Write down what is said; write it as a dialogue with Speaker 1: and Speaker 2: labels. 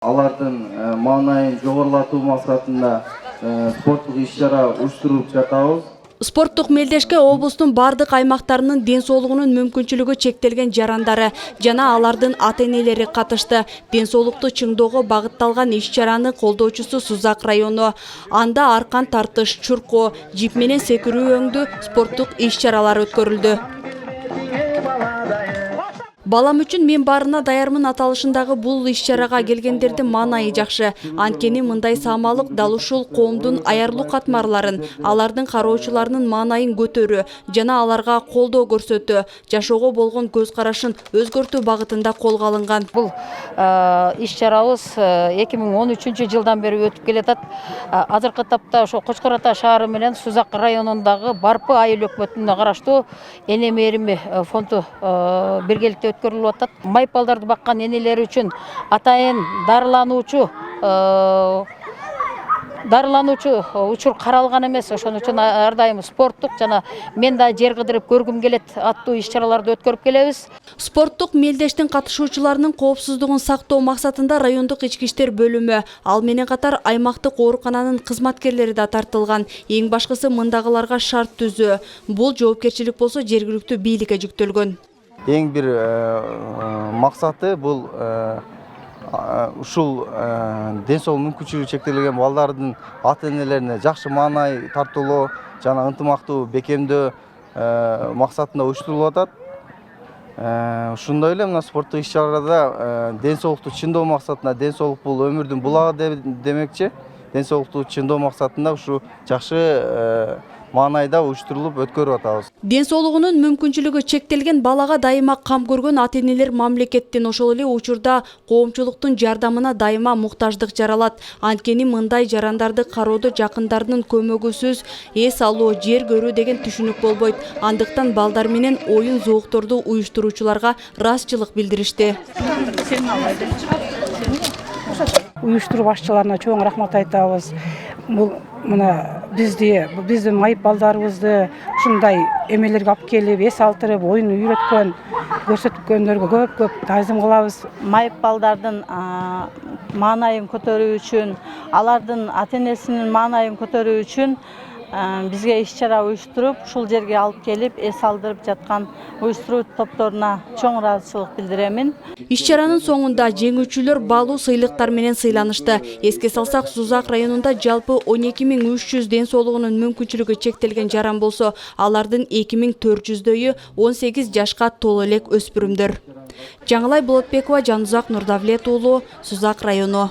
Speaker 1: Алардын маанайын жогорулатуу максатында спорттук иш-чара уюштуруп жатабыз.
Speaker 2: Спорттук мелдешке облустун бардык аймактарынын ден соолугунун мүмкүнчүлүгү чектелген жарандары жана алардын ата-энелери катышты. Ден соолукту чыңдоого багытталган иш-чараны колдоочусу Сузак району. Анда аркан тартыш, чуркоо, жип менен секирүү өңдүү спорттук иш-чаралар өткөрүлдү. Балам үчүн мен барына даярмын аталышындагы бул иш-чарага келгендердин маанайы жакшы. Анткени мындай саамалык дал ушул коомдун аярлуу катмарларын, алардын кароочуларынын маанайын көтөрүү жана аларга колдоо көрсөтүү, жашоого болгон көз карашын өзгөртүү багытында колго алынган.
Speaker 3: Бул иш-чарабыз 2013-жылдан бери өтүп келатат. Азыркы тапта ошо Кочкор Ата шаары менен Сузак районундагы Барпы айыл өкмөтүнө караштуу Эне Мээрими фонду биргеликте өткөрүлүп атат. Майпалдарды баккан энелер үчүн атайын дарылануучу учур каралган эмес. Ошон үчүн ар дайым спорттук жана мен да жер кыдырып көргүм келет аттуу иш-чараларды өткөрүп келебиз.
Speaker 2: Спорттук мелдештин катышуучуларынын коопсуздугун сактоо максатында райондук ички иштер бөлүмү, ал менен катар аймактык оорукананын кызматкерлери да тартылган. Эң башкысы мындагыларга шарт түзүү. Бул жоопкерчилик болсо жергиликтүү бийликке жүктөлгөн.
Speaker 1: Эң бир максаты бул ушул ден соолук мүмкүнчүлүгү чектелген балдардын ата-энелерине жакшы маанай тартуулоо жана ынтымактуу бекемдөө максатында уюштурулуп атат. Ушундай эле мына спорттук иш-чарада ден соолукту чыңдоо максатында, ден соолук бул өмүрдүн булагы демекчи, ден соолукту чыңдоо максатында ушу жакшы маанайда уюштурулуп өткөрүп атабыз.
Speaker 2: Ден соолугунун мүмкүнчүлүгү чектелген балага дайыма кам көргөн ата-энелер мамлекеттин, ошол эле учурда коомчулуктун жардамына дайыма муктаждык жаралат. Анткени мындай жарандарды кароодо жакындарынын көмөгүсүз эс алуу, жер көрүү деген түшүнүк болбойт. Андыктан балдар менен оюн зоокторду уюштуруучуларга ыраазычылык билдиришти.
Speaker 4: Уюштуруу башчыларына чоң рахмат айтабыз. Бул мына биздин майып балдарыбызды ушундай эмелерге алып келип, эс алдырып, оюн үйрөткөн, көрсөткөндөргө көп таазим кылабыз.
Speaker 5: Майып балдардын маанайын көтөрүү үчүн, алардын ата-энесинин маанайын көтөрүү үчүн бизге иш-чара уюштуруп, ушул жерге алып келип, эс алдырып жаткан уюштуруу топторуна чоң ыраазычылык билдиремин.
Speaker 2: Иш-чаранын соңунда жеңүүчүлөр баалуу сыйлыктар менен сыйланышты. Эске салсак, Сузак районунда жалпы 12300 ден соолугунун мүмкүнчүлүгү чектелген жаран болсо, алардын 2400дөйү 18 жашка толо элек өспүрүмдөр. Жаңылай Болотбекова, Жанузак Нурдавлет уулу, Сузак району.